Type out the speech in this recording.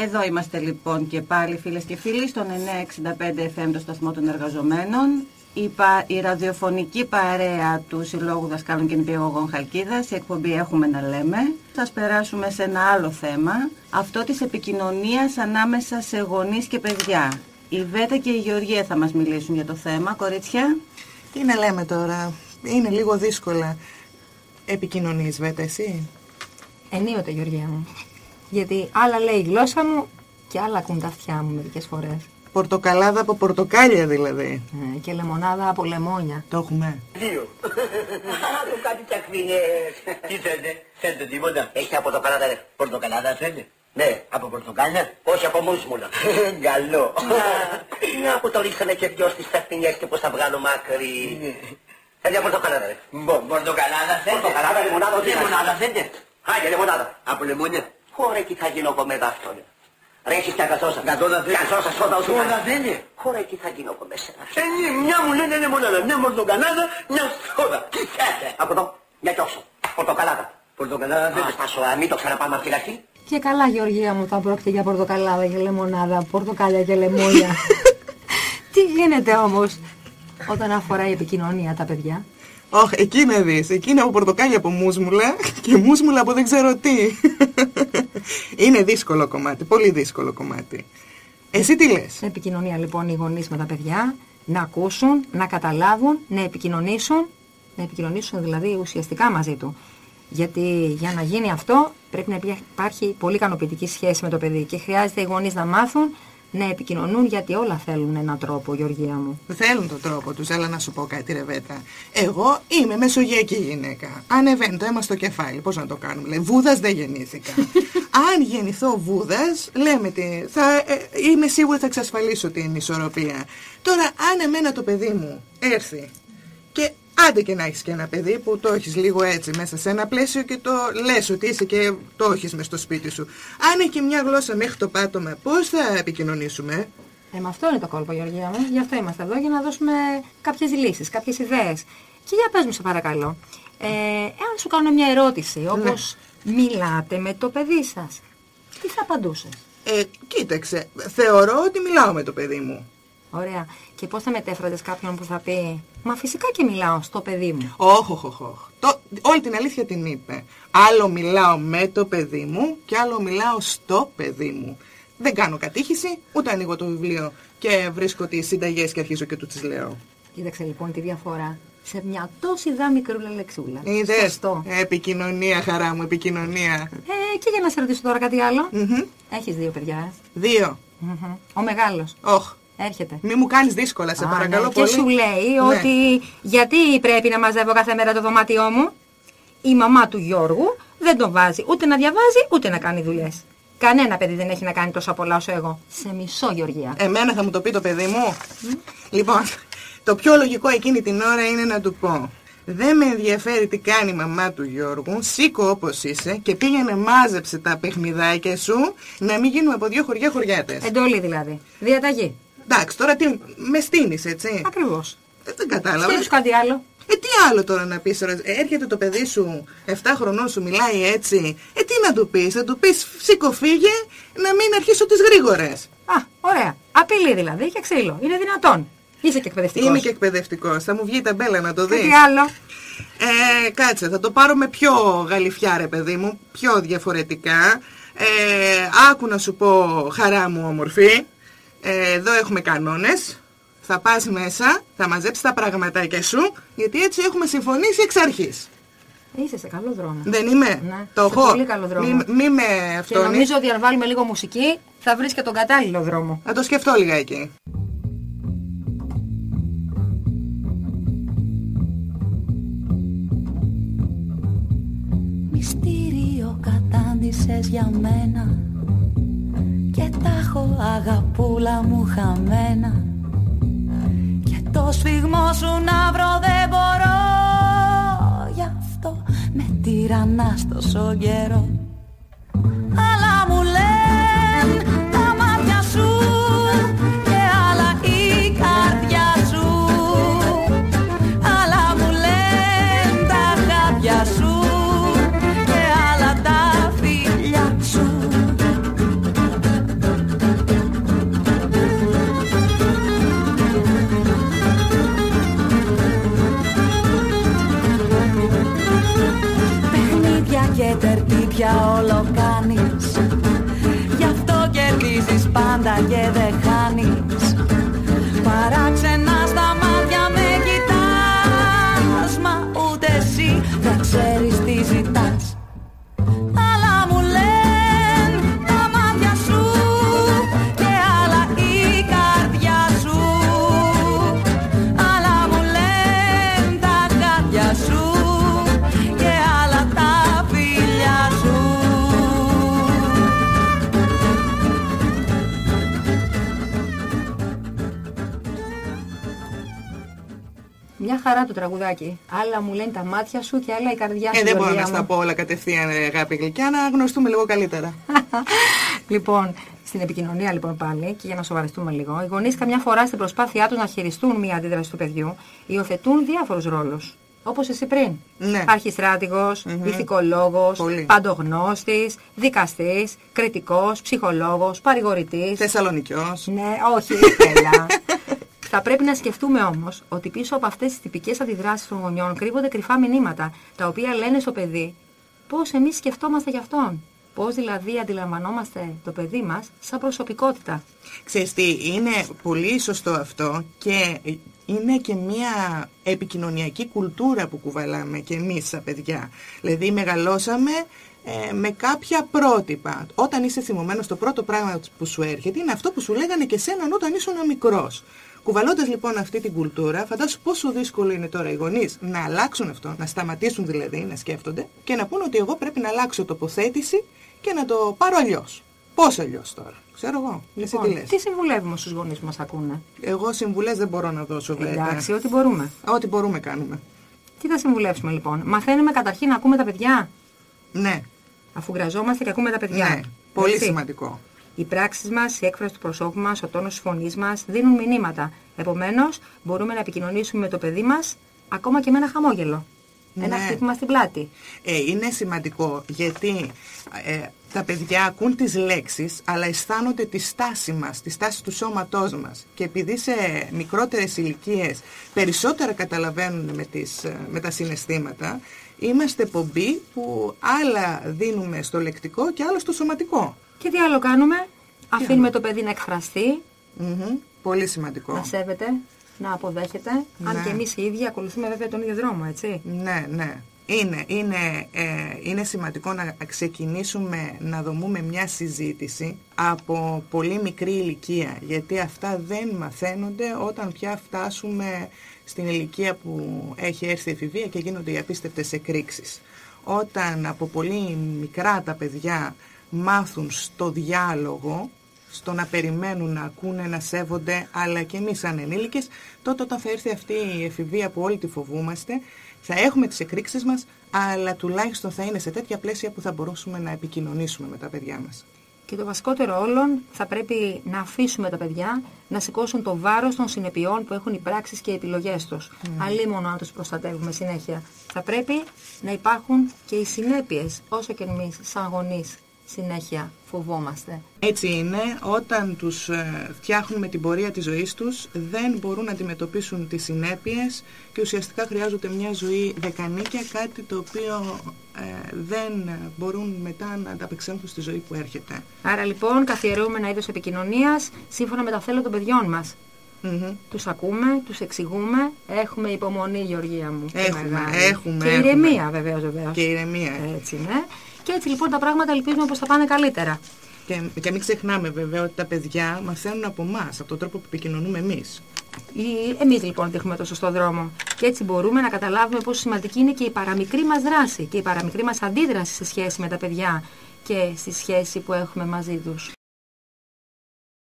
Εδώ είμαστε λοιπόν και πάλι, φίλες και φίλοι, στον 965 FM, το σταθμό των εργαζομένων. Η ραδιοφωνική παρέα του Συλλόγου Δασκάλων και Νηπιαγωγών Χαλκίδας. Η εκπομπή Έχουμε να Λέμε. Θα περάσουμε σε ένα άλλο θέμα, αυτό της επικοινωνίας ανάμεσα σε γονείς και παιδιά. Η Βέτα και η Γεωργία θα μας μιλήσουν για το θέμα. Κορίτσια. Τι να λέμε τώρα, είναι λίγο δύσκολα. Επικοινωνείς, Βέτα, εσύ? Ενίοτε, Γεωργία μου. Γιατί άλλα λέει η γλώσσα μου και άλλα ακούν τα αυτιά μου μερικές φορές. Πορτοκαλάδα από πορτοκάλια δηλαδή. Και λεμονάδα από λεμόνια. Το έχουμε. Δύο. Άκου κάτι τσακβίνες. Τι θέλετε, θέλετε τίποτα? Έχει από πορτοκαλάδα ρε. Πορτοκαλάδα θέλετε? Ναι, από πορτοκάλια. Όχι από μουσμουλα. Καλό. Να που το ρίξανε και δυο στις τσακβίνες και πως θα βγάλω μάκρυ. Θέλετε πορτοκαλάδα ρε. Πορτοκαλάδα θέλετε? Πορτοκαλάδα, λεμονάδα, όχι λεμονάδα θέλετε? Άγια λεμονάδα. Από λεμόνια. Χώρα εκεί θα γίνω εγώ μετά αυτό. Ρε έχεις και αγαθόσα. Αγαθόσα σώτα όσο σώτα δεν είναι. Χώρα εκεί θα γίνω εγώ μέσα. Μια μου λένε λεμονάδα, μια πορτοκαλάδα, μια σώτα. Τι θέλετε? Από εδώ, μια κι όξο. Πορτοκαλάδα. Πορτοκαλάδα δεν στάσω, μην το ξαναπάμε αυτή την αρχή. Και καλά, Γεωργία μου, θα πρόκειται για πορτοκαλάδα και λεμονάδα, πορτοκάλια και λεμόνια. Τι γίνεται όμως όταν αφορά η επικοινωνία τα παιδιά? Όχι, εκεί να δεις. Εκεί είναι από πορτοκάλια από μουσμουλα και μουσμουλα από δεν ξέρω τι. Είναι δύσκολο κομμάτι, πολύ δύσκολο κομμάτι. Εσύ τι λες? Επικοινωνία λοιπόν οι γονείς με τα παιδιά, να ακούσουν, να καταλάβουν, να επικοινωνήσουν δηλαδή ουσιαστικά μαζί του. Γιατί για να γίνει αυτό πρέπει να υπάρχει πολύ ικανοποιητική σχέση με το παιδί και χρειάζεται οι γονείς να μάθουν να επικοινωνούν, γιατί όλα θέλουν έναν τρόπο, Γεωργία μου. Θέλουν τον τρόπο τους, αλλά να σου πω κάτι ρε Βέτα. Εγώ είμαι μεσογειακή γυναίκα. Ανεβαίνει το αίμα στο κεφάλι, πώς να το κάνουμε? Λέει, Βούδας δεν γεννήθηκα. Αν γεννηθώ Βούδας, λέμε είμαι σίγουρη θα εξασφαλίσω την ισορροπία. Τώρα, αν εμένα το παιδί μου έρθει και άντε και να έχεις και ένα παιδί που το έχεις λίγο έτσι μέσα σε ένα πλαίσιο και το λες ότι είσαι και το έχεις μες στο σπίτι σου. Αν έχει και μια γλώσσα μέχρι το πάτωμα, πώς θα επικοινωνήσουμε? Με αυτό είναι το κόλπο, Γεωργία μου. Γι' αυτό είμαστε εδώ, για να δώσουμε κάποιες λύσεις, κάποιες ιδέες. Και για πες μου, σε παρακαλώ, εάν σου κάνω μια ερώτηση, όπως μιλάτε με το παιδί σας, τι θα απαντούσες? Κοίταξε, θεωρώ ότι μιλάω με το παιδί μου. Ωραία. Και πώς θα μετέφραζες κάποιον που θα πει, μα φυσικά και μιλάω στο παιδί μου? Όχι. Όλη την αλήθεια την είπε. Άλλο μιλάω με το παιδί μου και άλλο μιλάω στο παιδί μου. Δεν κάνω κατήχηση, ούτε ανοίγω το βιβλίο και βρίσκω τις συνταγές και αρχίζω και του τις λέω. Κοίταξε λοιπόν τη διαφορά σε μια τόση μικρούλα λεξούλα. Είδες? Σωστό. Επικοινωνία, χαρά μου, επικοινωνία. Και για να σε ρωτήσω τώρα κάτι άλλο. Έχεις 2 παιδιά? 2. Ο μεγάλος? Όχι. Έρχεται. Μη μου κάνεις δύσκολα, σε παρακαλώ πολύ. Και σου λέει ότι γιατί πρέπει να μαζεύω κάθε μέρα το δωμάτιό μου? Η μαμά του Γιώργου δεν τον βάζει ούτε να διαβάζει ούτε να κάνει δουλειές. Κανένα παιδί δεν έχει να κάνει τόσα πολλά όσο εγώ. Σε μισό, Γεωργία. Εμένα θα μου το πει το παιδί μου? Λοιπόν, το πιο λογικό εκείνη την ώρα είναι να του πω, δεν με ενδιαφέρει τι κάνει η μαμά του Γιώργου, σήκω όπως είσαι και πήγαινε μάζεψε τα παιχνιδάκια σου, να μην γίνουμε από 2 χωριά χωριάτες. Εντολή δηλαδή. Διαταγή. Εντάξει, τώρα τι, με στείνεις έτσι? Ακριβώς. Δεν κατάλαβα. Θέλεις κάτι άλλο? Τι άλλο τώρα να πεις? Έρχεται το παιδί σου 7 χρονών, σου μιλάει έτσι. Τι να του πεις? Θα του πεις σήκω φύγε, να μην αρχίσω τις γρήγορες. Ωραία. Απειλή δηλαδή και ξύλο. Είναι δυνατόν? Είσαι και εκπαιδευτικός? Είμαι και εκπαιδευτικός. Θα μου βγει η ταμπέλα να το δεις. Τι άλλο? Κάτσε, θα το πάρω με πιο γαλифιά ρε παιδί μου, πιο διαφορετικά. Άκου να σου πω, χαρά μου όμορφη, εδώ έχουμε κανόνες. Θα πας μέσα, θα μαζέψεις τα πραγματάκια σου, γιατί έτσι έχουμε συμφωνήσει εξ αρχής. Είσαι σε καλό δρόμο. Δεν είμαι? Ναι, το έχω. Πολύ καλό δρόμο. Μη με αυτόνεις. Και νομίζω ότι αν βάλουμε λίγο μουσική θα βρεις και τον κατάλληλο δρόμο. Θα το σκεφτώ λιγάκι. Μυστήριο κατάντησες για μένα και τα έχω αγαπούλα μου χαμένα και το σφιγμό σου να βρω δεν μπορώ, γι' αυτό με τυραννάς τόσο καιρό. Αλλά μου λένε τα μάτια σου και άλλα η καρδιά σου, αλλά μου λένε τα χάπια σου και άλλα τα φιλιά σου. πάντα και δεν χάνεις. Παράξενα στα μάτια με κοιτάς, μα ούτε εσύ δεν ξέρεις τι ζητάς. Αλλά μου λένε τα μάτια σου και άλλα η καρδιά σου. Αλλά μου λένε τα χάδια σου και άλλα τα φιλιά σου. Μια χαρά το τραγουδάκι. Άλλα μου λένε τα μάτια σου και άλλα η καρδιά σου. Δεν μπορώ Γεωργία να στα μου. πω όλα κατευθείαν, αγάπη γλυκιά, να γνωστούμε λίγο καλύτερα. Λοιπόν, στην επικοινωνία λοιπόν πάλι, και για να σοβαρευτούμε λίγο, οι γονείς καμιά φορά στην προσπάθειά τους να χειριστούν μια αντίδραση του παιδιού, υιοθετούν διάφορους ρόλους. Όπως εσύ πριν. Ναι. Αρχιστράτηγος, ηθικολόγος, Πολύ. παντογνώστης, δικαστής, κριτικός, ψυχολόγος, παρηγορητής. Θεσσαλονικιός. Ναι, όχι, έλα. Θα πρέπει να σκεφτούμε όμως ότι πίσω από αυτές τις τυπικές αντιδράσεις των γονιών κρύβονται κρυφά μηνύματα, τα οποία λένε στο παιδί πώς εμείς σκεφτόμαστε γι' αυτόν. Πώς δηλαδή αντιλαμβανόμαστε το παιδί μας σαν προσωπικότητα. Ξέρεις τι, είναι πολύ σωστό αυτό και είναι και μια επικοινωνιακή κουλτούρα που κουβαλάμε και εμείς σαν παιδιά. Δηλαδή μεγαλώσαμε με κάποια πρότυπα. Όταν είσαι θυμωμένος, το πρώτο πράγμα που σου έρχεται είναι αυτό που σου λέγανε και εσένα όταν ήσουν μικρός. Κουβαλώντας λοιπόν αυτή την κουλτούρα, φαντάσου πόσο δύσκολο είναι τώρα οι γονείς να αλλάξουν αυτό, να σταματήσουν δηλαδή να σκέφτονται και να πούνε ότι εγώ πρέπει να αλλάξω τοποθέτηση και να το πάρω αλλιώς. Πώς αλλιώς τώρα, ξέρω εγώ. Εσύ τι λες? Τι συμβουλεύουμε στους γονείς που μας ακούνε? Εγώ συμβουλές δεν μπορώ να δώσω βέβαια. Εντάξει, ό,τι μπορούμε. Ό,τι μπορούμε κάνουμε. Τι θα συμβουλεύσουμε λοιπόν? Μαθαίνουμε καταρχήν να ακούμε τα παιδιά. Ναι, Αφού γραζόμαστε και ακούμε τα παιδιά. ναι, πολύ Έτσι. σημαντικό. Οι πράξεις μας, η έκφραση του προσώπου μας, ο τόνος της φωνής μας δίνουν μηνύματα. Επομένως, μπορούμε να επικοινωνήσουμε με το παιδί μας ακόμα και με ένα χαμόγελο. Ένα Ναι. χτύπημα στην πλάτη. Είναι σημαντικό γιατί τα παιδιά ακούν τις λέξεις αλλά αισθάνονται τη στάση μας, τη στάση του σώματός μας και επειδή σε μικρότερες ηλικίες περισσότερα καταλαβαίνουν με τα συναισθήματα, είμαστε πομπή που άλλα δίνουμε στο λεκτικό και άλλο στο σωματικό. Και τι άλλο κάνουμε? Αφήνουμε το παιδί να εκφραστεί, Πολύ σημαντικό. να σέβεται, να αποδέχεται. Αν Ναι. και εμείς οι ίδιοι ακολουθούμε βέβαια τον ίδιο δρόμο, έτσι. Ναι, ναι. Είναι σημαντικό να ξεκινήσουμε να δομούμε μια συζήτηση από πολύ μικρή ηλικία, γιατί αυτά δεν μαθαίνονται όταν πια φτάσουμε στην ηλικία που έχει έρθει η εφηβεία και γίνονται οι απίστευτες εκρήξεις. Όταν από πολύ μικρά τα παιδιά μάθουν στο διάλογο, στο να περιμένουν, να ακούνε, να σέβονται, αλλά και εμείς σαν ενήλικες, τότε όταν θα έρθει αυτή η εφηβεία που όλοι τη φοβούμαστε, θα έχουμε τις εκρήξεις μας, αλλά τουλάχιστον θα είναι σε τέτοια πλαίσια που θα μπορούσαμε να επικοινωνήσουμε με τα παιδιά μας. Και το βασικότερο όλων, θα πρέπει να αφήσουμε τα παιδιά να σηκώσουν το βάρος των συνεπειών που έχουν οι πράξεις και οι επιλογές τους. Αλλήμονο αν τους προστατεύουμε συνέχεια. Θα πρέπει να υπάρχουν και οι συνέπειες, όσο και εμείς σαν γονείς συνέχεια φοβόμαστε. Έτσι είναι, όταν τους φτιάχνουμε την πορεία της ζωής τους, δεν μπορούν να αντιμετωπίσουν τις συνέπειες και ουσιαστικά χρειάζονται μια ζωή δεκανίκια, κάτι το οποίο δεν μπορούν μετά να ανταπεξέλθουν στη ζωή που έρχεται. Άρα λοιπόν καθιερούμε ένα είδος επικοινωνίας σύμφωνα με τα θέλω των παιδιών μας. Τους ακούμε, τους εξηγούμε, έχουμε υπομονή, Γεωργία μου. Έχουμε. Και ηρεμία βεβαίως. Και ηρεμία. Έτσι είναι. Και έτσι λοιπόν τα πράγματα ελπίζουμε πως θα πάνε καλύτερα. Και μην ξεχνάμε βέβαια ότι τα παιδιά μαθαίνουν από εμάς, από τον τρόπο που επικοινωνούμε εμείς. Εμείς λοιπόν δείχνουμε το σωστό δρόμο. Και έτσι μπορούμε να καταλάβουμε πόσο σημαντική είναι και η παραμικρή μας δράση και η παραμικρή μας αντίδραση σε σχέση με τα παιδιά και στη σχέση που έχουμε μαζί τους.